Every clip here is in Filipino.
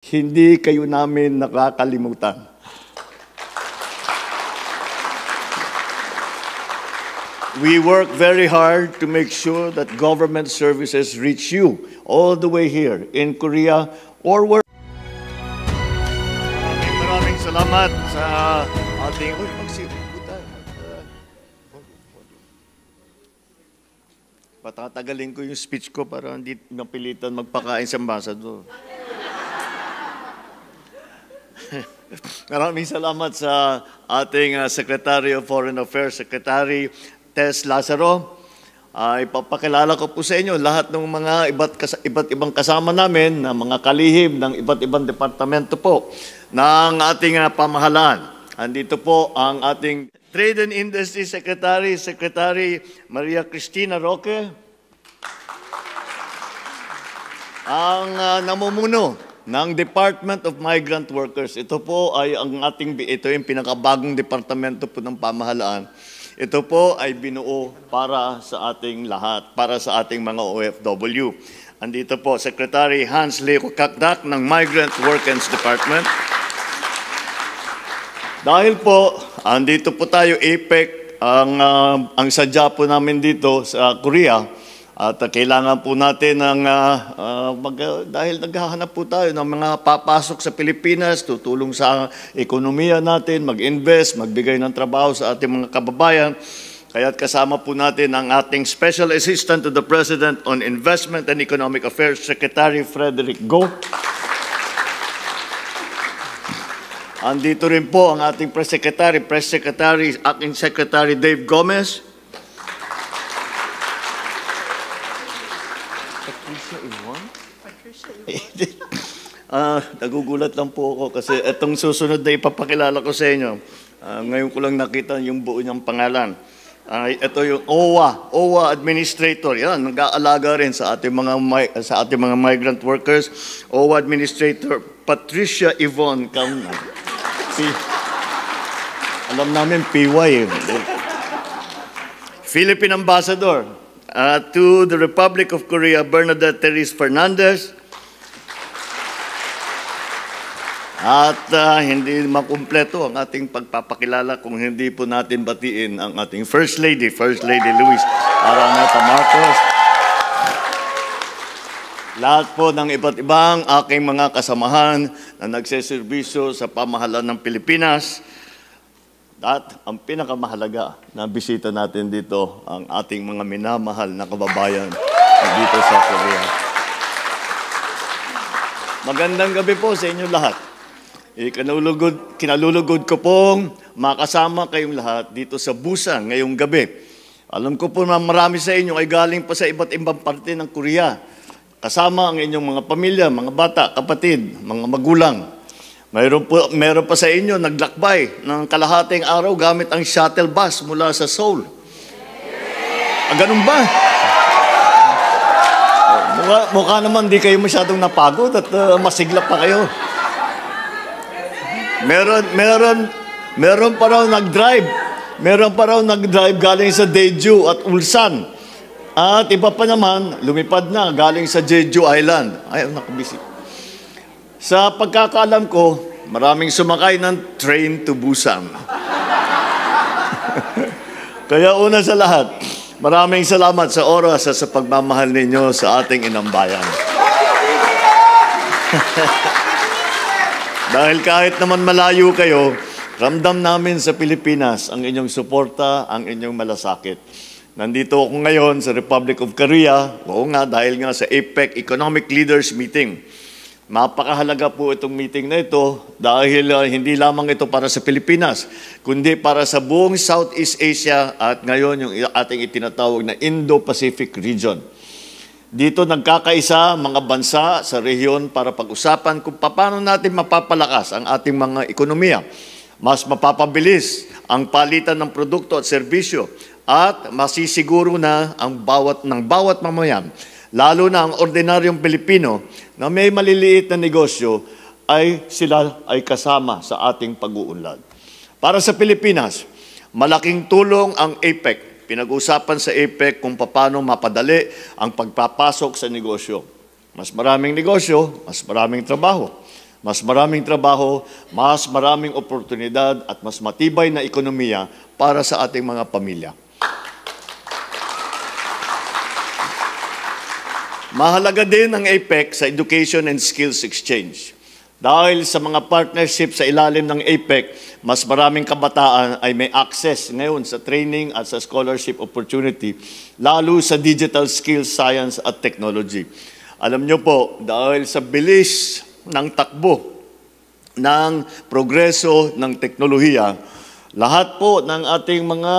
Hindi kayo namin nakakalimutan. We work very hard to make sure that government services reach you all the way here in Korea or where. Maraming salamat sa ating... Patatagalin ko yung speech ko para hindi napilitan magpakain sa ambassador. Maraming salamat sa ating Secretary of Foreign Affairs, Secretary Tess Lazaro. Ipapakilala ko po sa inyo lahat ng mga iba't ibang kasama namin na mga kalihim ng iba't ibang departamento po ng ating pamahalaan. Andito po ang ating Trade and Industry Secretary, Secretary Maria Cristina Roque. Ang namumuno ng Department of Migrant Workers. Ito po ay ito yung pinakabagong departamento po ng pamahalaan. Ito po ay binuo para sa ating lahat, para sa ating mga OFW. Andito po, Secretary Hans Leo Kakdak ng Migrant Workers Department. Dahil po, andito po tayo, APEC, ang sadya po namin dito sa Korea. At kailangan po natin ng, dahil naghahanap po tayo ng mga papasok sa Pilipinas, tutulong sa ekonomiya natin, mag-invest, magbigay ng trabaho sa ating mga kababayan. Kaya't kasama po natin ang ating Special Assistant to the President on Investment and Economic Affairs, Secretary Frederick Go. Andito rin po ang ating Press Secretary, Acting Secretary Dave Gomez. Nagugulat lang po ako kasi itong susunod na ipapakilala ko sa inyo. Ngayon ko lang nakita yung buo niyang pangalan. Ito yung OWA Administrator. Yan, nag-aalaga rin sa ating mga migrant workers. OWA Administrator Patricia Yvonne Kauna. Alam namin PY. Philippine Ambassador to the Republic of Korea, Bernadette Therese Fernandez. At hindi makumpleto ang ating pagpapakilala kung hindi po natin batiin ang ating First Lady Luis Araneta Marcos. Lahat po ng iba't ibang aking mga kasamahan na nagseserbisyo sa pamahalaan ng Pilipinas. At ang pinakamahalaga na bisita natin dito, ang ating mga minamahal na kababayan dito sa Korea. Magandang gabi po sa inyo lahat. Kinalulugod ko pong makasama kayong lahat dito sa Busan ngayong gabi. Alam ko po na marami sa inyo ay galing pa sa iba't ibang parte ng Korea. Kasama ang inyong mga pamilya, mga bata, kapatid, mga magulang. Mayroon pa sa inyo naglakbay ng kalahating araw gamit ang shuttle bus mula sa Seoul. Ganun ba? Mukha naman di kayo masyadong napagod at masigla pa kayo. Meron pa raw nag-drive. Meron pa raw nag-drive galing sa Daeju at Ulsan. At iba pa naman, lumipad na galing sa Jeju Island. Ay, nakabisi. Sa pagkakaalam ko, maraming sumakay ng train to Busan. Kaya una sa lahat, maraming salamat sa oras at sa pagmamahal ninyo sa ating inang bayan. Dahil kahit naman malayo kayo, ramdam namin sa Pilipinas ang inyong suporta, ang inyong malasakit. Nandito ako ngayon sa Republic of Korea, dahil nga sa APEC Economic Leaders Meeting. Mapakahalaga po itong meeting na ito dahil hindi lamang ito para sa Pilipinas, kundi para sa buong Southeast Asia at ngayon yung ating itinatawag na Indo-Pacific region. Dito nagkakaisa mga bansa sa rehiyon para pag-usapan kung paano natin mapapalakas ang ating mga ekonomiya, mas mapapabilis ang palitan ng produkto at serbisyo at masisiguro na ang bawat mamayan, lalo na ang ordinaryong Pilipino na may maliliit na negosyo sila ay kasama sa ating pag-uunlad. Para sa Pilipinas, malaking tulong ang APEC. Pinag-usapan sa APEC kung paano mapadali ang pagpapasok sa negosyo. Mas maraming negosyo, mas maraming trabaho. Mas maraming trabaho, mas maraming oportunidad at mas matibay na ekonomiya para sa ating mga pamilya. Mahalaga din ang APEC sa Education and Skills Exchange. Dahil sa mga partnership sa ilalim ng APEC, mas maraming kabataan ay may access ngayon sa training at sa scholarship opportunity, lalo sa digital skills, science at technology. Alam nyo po, dahil sa bilis ng takbo ng progreso ng teknolohiya, lahat po ng ating mga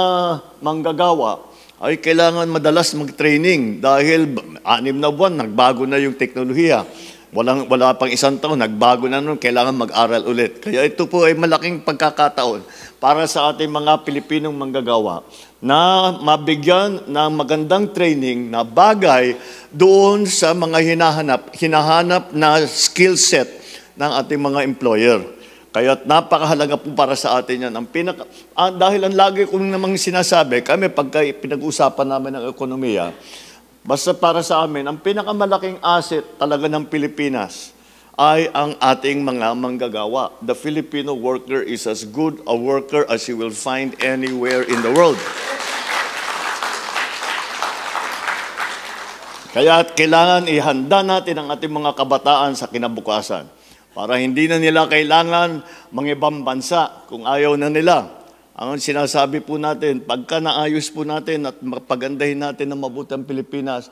manggagawa ay kailangan madalas mag-training dahil 6 na buwan, nagbago na yung teknolohiya. Wala pang 1 taon, nagbago na nun, kailangan mag-aral ulit. Kaya ito po ay malaking pagkakataon para sa ating mga Pilipinong manggagawa na mabigyan ng magandang training na bagay doon sa mga hinahanap na skill set ng ating mga employer. Kaya napakahalaga po para sa atin yan. Dahil ang lagi kong namang sinasabi, kami pagka pinag-usapan namin ng ekonomiya, basta para sa amin, ang pinakamalaking asset talaga ng Pilipinas ay ang ating mga manggagawa. The Filipino worker is as good a worker as you will find anywhere in the world. Kaya kailangan ihanda natin ang ating mga kabataan sa kinabukasan para hindi na nila kailangan mangibang bansa kung ayaw na nila. Ang sinasabi po natin, pagka naayos po natin at pagandahin natin ng mabuti ang Pilipinas,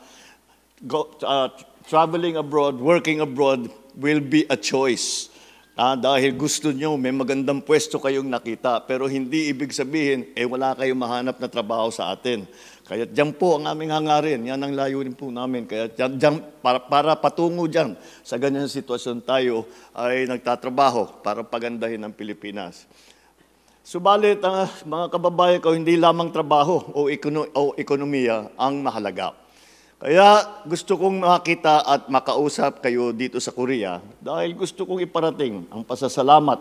traveling abroad, working abroad will be a choice. Dahil gusto nyo, may magandang pwesto kayong nakita, pero hindi ibig sabihin, wala kayong mahanap na trabaho sa atin. Kaya dyan po ang aming hangarin, yan ang layunin po namin. Kaya dyan, para patungo dyan, sa ganyan sitwasyon tayo ay nagtatrabaho para pagandahin ang Pilipinas. Subalit, mga kababayan ko, hindi lamang trabaho o ekonomiya ang mahalaga. Kaya gusto kong makita at makausap kayo dito sa Korea dahil gusto kong iparating ang pasasalamat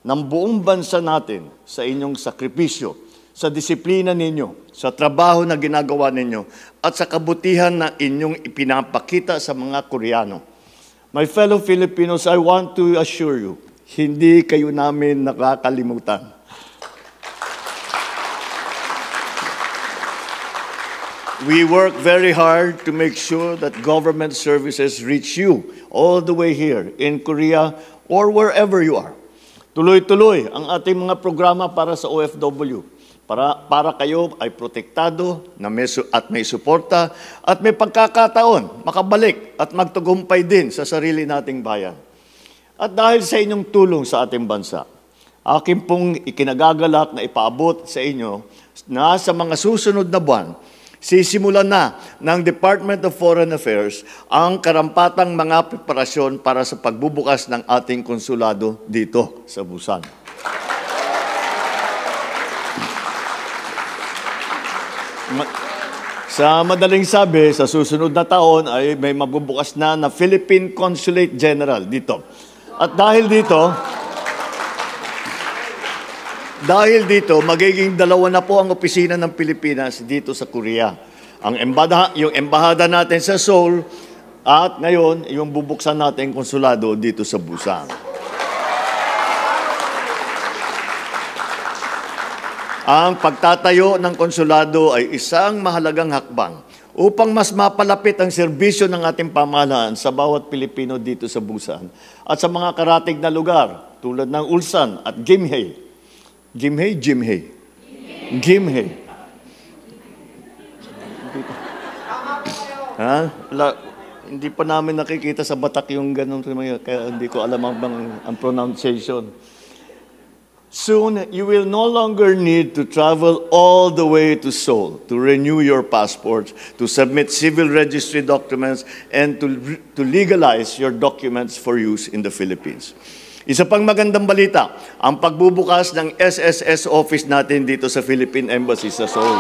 ng buong bansa natin sa inyong sakripisyo, sa disiplina ninyo, sa trabaho na ginagawa ninyo, at sa kabutihan na inyong ipinapakita sa mga Koreano. My fellow Filipinos, I want to assure you, hindi kayo namin nakakalimutan. We work very hard to make sure that government services reach you all the way here in Korea or wherever you are. Tuloy-tuloy ang ating mga programa para sa OFW. Para kayo ay protektado at may suporta at may pagkakataon makabalik at magtagumpay din sa sarili nating bayan. At dahil sa inyong tulong sa ating bansa, akin pong ikinagagalak na ipaabot sa inyo na sa mga susunod na buwan, sisimulan na ng Department of Foreign Affairs ang karampatang mga preparasyon para sa pagbubukas ng ating konsulado dito sa Busan. Sa madaling sabi, sa susunod na taon ay may mabubukas na Philippine Consulate General dito. At dahil dito, magiging 2 na po ang opisina ng Pilipinas dito sa Korea. Yung embahada natin sa Seoul at ngayon, yung bubuksan natin konsulado dito sa Busan. Ang pagtatayo ng konsulado ay isang mahalagang hakbang upang mas mapalapit ang serbisyo ng ating pamahalaan sa bawat Pilipino dito sa Busan at sa mga karatig na lugar tulad ng Ulsan at Gimhae. Gimhae. Hindi pa namin nakikita sa Batak yung ganun, kaya hindi ko alam ang pronunciation. Soon, you will no longer need to travel all the way to Seoul to renew your passports, to submit civil registry documents, and to legalize your documents for use in the Philippines. Isa pang magandang balita, ang pagbubukas ng SSS office natin dito sa Philippine Embassy sa Seoul.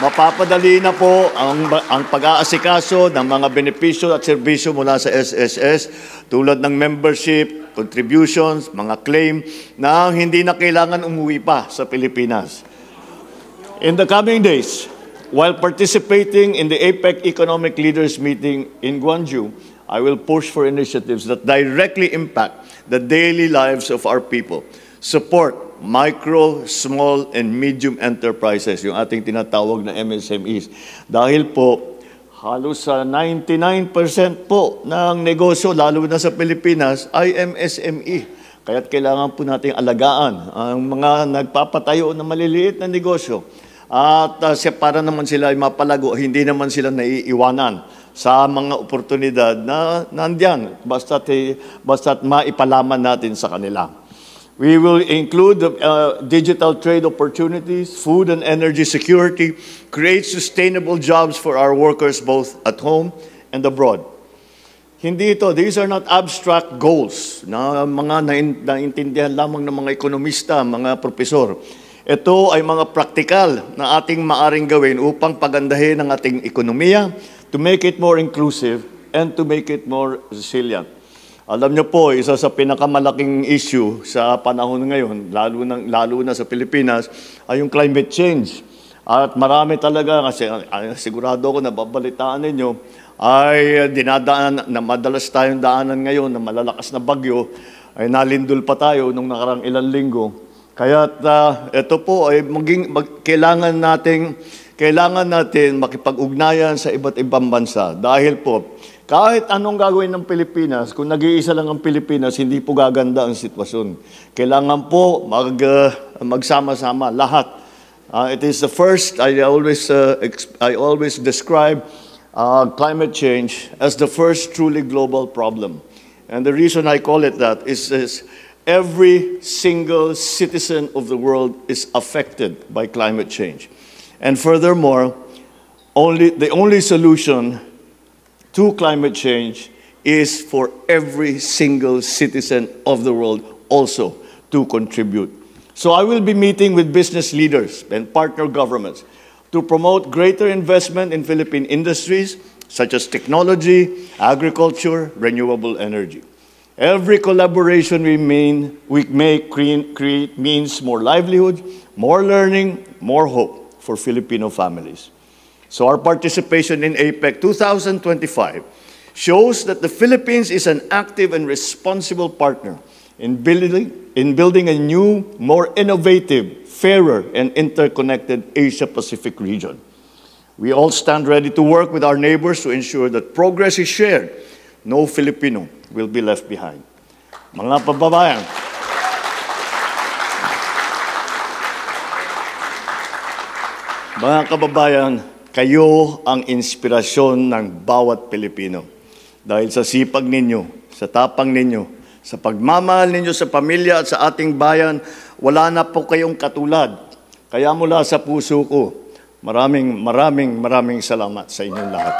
Mapapadali na po ang pag-aasikaso ng mga benepisyo at serbisyo mula sa SSS tulad ng membership, contributions, mga claim na hindi na kailangan umuwi pa sa Pilipinas. In the coming days, while participating in the APEC Economic Leaders Meeting in Gwangju, I will push for initiatives that directly impact the daily lives of our people. Support micro, small, and medium enterprises, yung ating tinatawag na MSMEs. Dahil po, halos sa 99% po ng negosyo, lalo na sa Pilipinas, ay MSME. Kaya't kailangan po nating alagaan ang mga nagpapatayo ng maliliit na negosyo. At para naman sila ay mapalago, hindi naman sila naiiwanan sa mga oportunidad na nandiyan, basta't maipalaman natin sa kanila. We will include digital trade opportunities, food and energy security, create sustainable jobs for our workers both at home and abroad. Hindi ito, these are not abstract goals na mga naintindihan lamang ng mga ekonomista, mga profesor. Ito ay mga praktikal na ating maaring gawin upang pagandahin ang ating ekonomiya, to make it more inclusive and to make it more resilient. Alam niyo po, isa sa pinakamalaking issue sa panahon ngayon, lalo na sa Pilipinas, ay yung climate change. At marami talaga, kasi sigurado ko na babalitaan ninyo, ay dinadaan na madalas tayong daanan ngayon na malalakas na bagyo, ay nalindol pa tayo nung nakarang ilang linggo. Kaya ito po ay kailangan natin makipag-ugnayan sa iba't ibang bansa. Dahil po, kahit anong gagawin ng Pilipinas, kung nag-iisa lang ang Pilipinas, hindi po gaganda ang sitwasyon. Kailangan po magsama-sama lahat. It is the first, I always describe climate change as the first truly global problem. And the reason I call it that is every single citizen of the world is affected by climate change. And furthermore, the only solution to climate change is for every single citizen of the world also to contribute. So I will be meeting with business leaders and partner governments to promote greater investment in Philippine industries such as technology, agriculture, renewable energy. Every collaboration we make means more livelihood, more learning, more hope for Filipino families. So our participation in APEC 2025 shows that the Philippines is an active and responsible partner in building a new, more innovative, fairer, and interconnected Asia-Pacific region. We all stand ready to work with our neighbors to ensure that progress is shared. No Filipino will be left behind. Mga kababayan, kayo ang inspirasyon ng bawat Pilipino. Dahil sa sipag ninyo, sa tapang ninyo, sa pagmamahal ninyo sa pamilya at sa ating bayan, wala na po kayong katulad. Kaya mula sa puso ko, maraming salamat sa inyong lahat.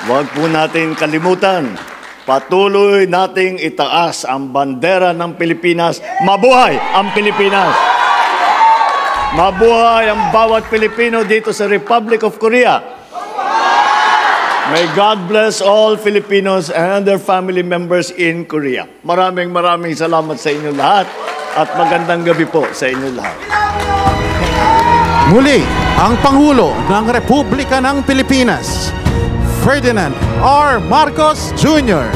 Huwag po natin kalimutan, patuloy nating itaas ang bandera ng Pilipinas. Mabuhay ang Pilipinas! Mabuhay ang bawat Pilipino dito sa Republic of Korea. May God bless all Filipinos and their family members in Korea. Maraming salamat sa inyo lahat at magandang gabi po sa inyo lahat. Muli, ang Pangulo ng Republika ng Pilipinas, Ferdinand R. Marcos Jr.